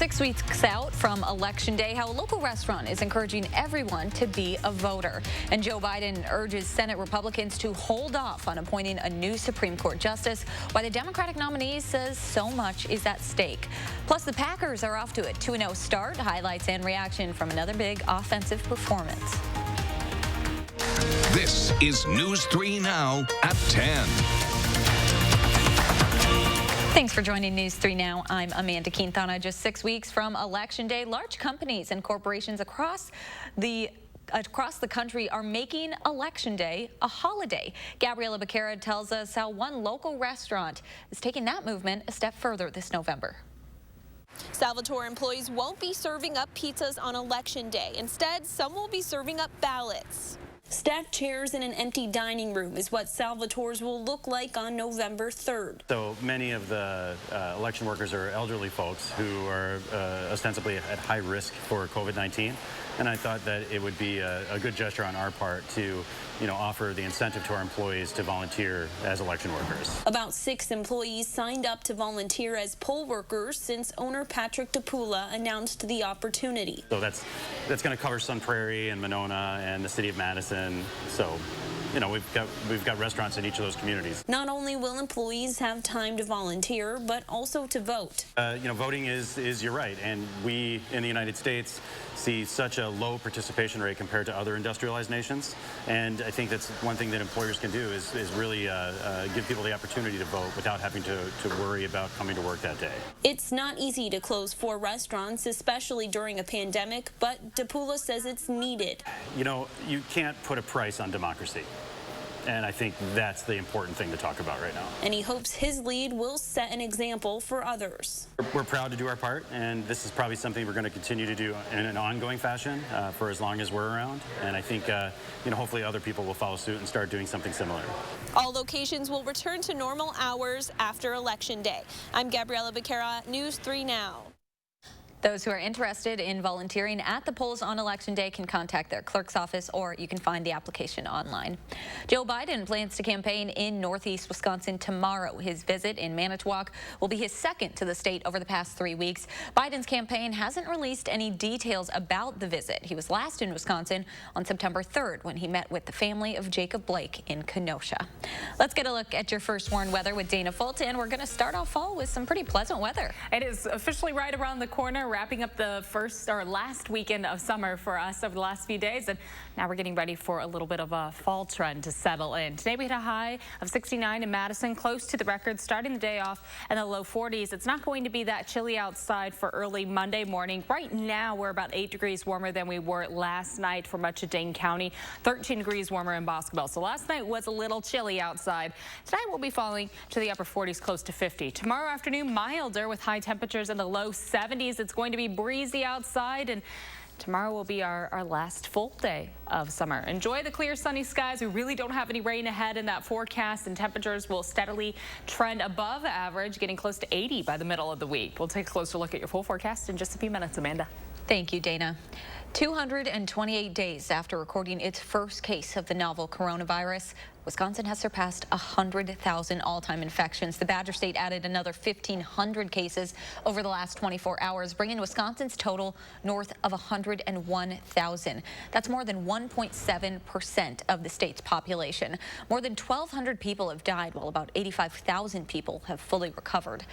6 weeks out from Election Day, how a local restaurant is encouraging everyone to be a voter. And Joe Biden urges Senate Republicans to hold off on appointing a new Supreme Court justice, while the Democratic nominee says so much is at stake. Plus, the Packers are off to a 2-0 start. Highlights and reaction from another big offensive performance. This is News 3 Now at 10. Thanks for joining News 3 Now. I'm Amanda Quintana. Just 6 weeks from Election Day, large companies and corporations across the country are making Election Day a holiday. Gabriela Becerra tells us how one local restaurant is taking that movement a step further this November. Salvatore employees won't be serving up pizzas on Election Day. Instead, some will be serving up ballots. Stacked chairs in an empty dining room is what Salvatore's will look like on November 3rd. So many of the election workers are elderly folks who are ostensibly at high risk for COVID-19. And I thought that it would be a good gesture on our part to, offer the incentive to our employees to volunteer as election workers. About 6 employees signed up to volunteer as poll workers since owner Patrick DePula announced the opportunity. So that's going to cover Sun Prairie and Monona and the city of Madison. So, we've got restaurants in each of those communities. Not only will employees have time to volunteer, but also to vote. Voting is you're right, and we in the United States see such a low participation rate compared to other industrialized nations, and I think that's one thing that employers can do is really give people the opportunity to vote without having to worry about coming to work that day. It's not easy to close 4 restaurants, especially during a pandemic, but DePula says it's needed. You can't put a price on democracy. And I think that's the important thing to talk about right now. And he hopes his lead will set an example for others. We're proud to do our part, and this is probably something we're going to continue to do in an ongoing fashion for as long as we're around. And I think, hopefully other people will follow suit and start doing something similar. All locations will return to normal hours after Election Day. I'm Gabriela Becerra, News 3 Now. Those who are interested in volunteering at the polls on Election Day can contact their clerk's office, or you can find the application online. Joe Biden plans to campaign in northeast Wisconsin tomorrow. His visit in Manitowoc will be his second to the state over the past 3 weeks. Biden's campaign hasn't released any details about the visit. He was last in Wisconsin on September 3rd when he met with the family of Jacob Blake in Kenosha. Let's get a look at your first warned weather with Dana Fulton, and we're going to start off fall with some pretty pleasant weather. It is officially right around the corner, wrapping up the last weekend of summer for us over the last few days, and now we're getting ready for a little bit of a fall trend to settle in. Today we hit a high of 69 in Madison, close to the record, starting the day off in the low 40s. It's not going to be that chilly outside for early Monday morning. Right now we're about 8 degrees warmer than we were last night for much of Dane County, 13 degrees warmer in Boscobel. So last night was a little chilly outside. Tonight we'll be falling to the upper 40s, close to 50. Tomorrow afternoon milder with high temperatures in the low 70s. It's going to be breezy outside, and tomorrow will be our last full day of summer. Enjoy the clear sunny skies. We really don't have any rain ahead in that forecast, and temperatures will steadily trend above average, getting close to 80 by the middle of the week. We'll take a closer look at your full forecast in just a few minutes. Amanda. Thank you, Dana. 228 days after recording its first case of the novel coronavirus, Wisconsin has surpassed 100,000 all-time infections. The Badger State added another 1,500 cases over the last 24 hours, bringing Wisconsin's total north of 101,000. That's more than 1.7% of the state's population. More than 1,200 people have died, while about 85,000 people have fully recovered.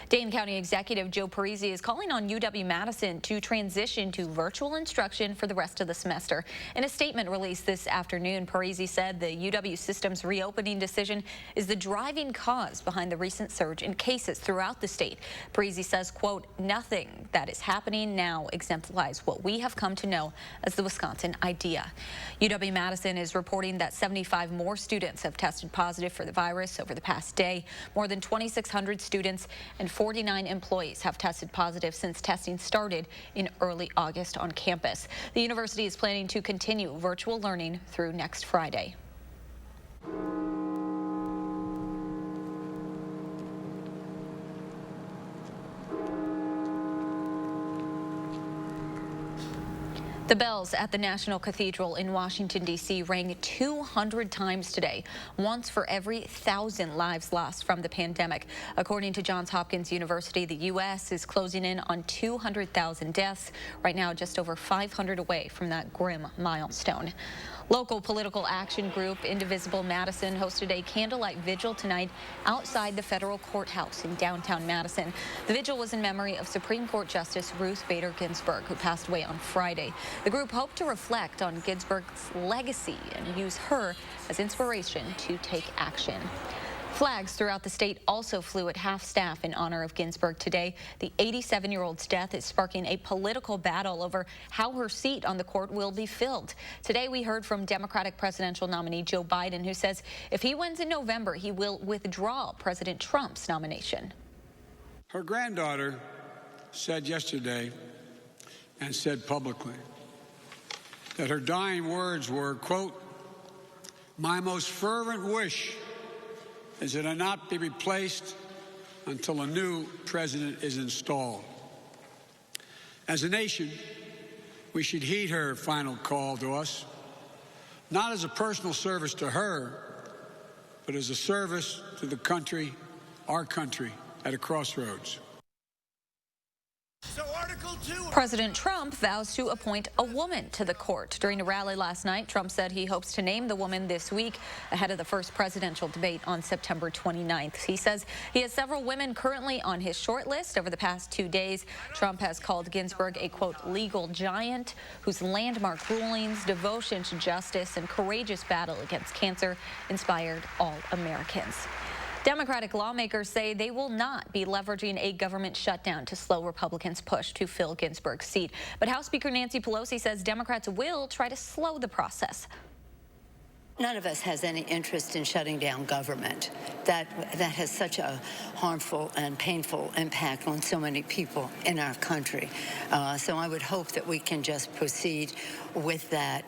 Dane County Executive Joe Parisi is calling on UW-Madison to transition to virtual instruction for the rest of the semester. In a statement released this afternoon, Parisi said the UW system's reopening decision is the driving cause behind the recent surge in cases throughout the state. Parisi says, quote, "Nothing that is happening now exemplifies what we have come to know as the Wisconsin idea." UW-Madison is reporting that 75 more students have tested positive for the virus over the past day. More than 2,600 students and 49 employees have tested positive since testing started in early August on campus. The university is planning to continue virtual learning through next Friday. The bells at the National Cathedral in Washington, D.C. rang 200 times today, once for every 1,000 lives lost from the pandemic. According to Johns Hopkins University, the U.S. is closing in on 200,000 deaths, right now just over 500 away from that grim milestone. Local political action group Indivisible Madison hosted a candlelight vigil tonight outside the federal courthouse in downtown Madison. The vigil was in memory of Supreme Court Justice Ruth Bader Ginsburg, who passed away on Friday. The group hoped to reflect on Ginsburg's legacy and use her as inspiration to take action. Flags throughout the state also flew at half-staff in honor of Ginsburg today. The 87-year-old's death is sparking a political battle over how her seat on the court will be filled. Today, we heard from Democratic presidential nominee Joe Biden, who says if he wins in November, he will withdraw President Trump's nomination. Her granddaughter said yesterday and said publicly that her dying words were, quote, "My most fervent wish is that I not be replaced until a new president is installed." As a nation, we should heed her final call to us, not as a personal service to her, but as a service to the country, our country, at a crossroads. President Trump vows to appoint a woman to the court. During a rally last night, Trump said he hopes to name the woman this week ahead of the first presidential debate on September 29th. He says he has several women currently on his short list. Over the past 2 days, Trump has called Ginsburg a, quote, legal giant whose landmark rulings, devotion to justice, and courageous battle against cancer inspired all Americans. Democratic lawmakers say they will not be leveraging a government shutdown to slow Republicans' push to fill Ginsburg's seat. But House Speaker Nancy Pelosi says Democrats will try to slow the process. None of us has any interest in shutting down government. That has such a harmful and painful impact on so many people in our country. So I would hope that we can just proceed with that.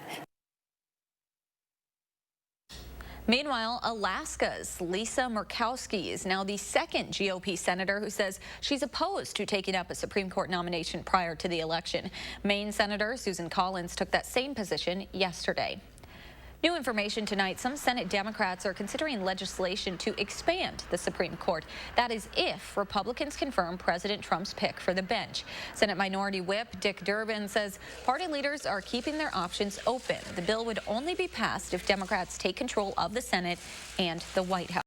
Meanwhile, Alaska's Lisa Murkowski is now the second GOP senator who says she's opposed to taking up a Supreme Court nomination prior to the election. Maine Senator Susan Collins took that same position yesterday. New information tonight, some Senate Democrats are considering legislation to expand the Supreme Court. That is if Republicans confirm President Trump's pick for the bench. Senate Minority Whip Dick Durbin says party leaders are keeping their options open. The bill would only be passed if Democrats take control of the Senate and the White House.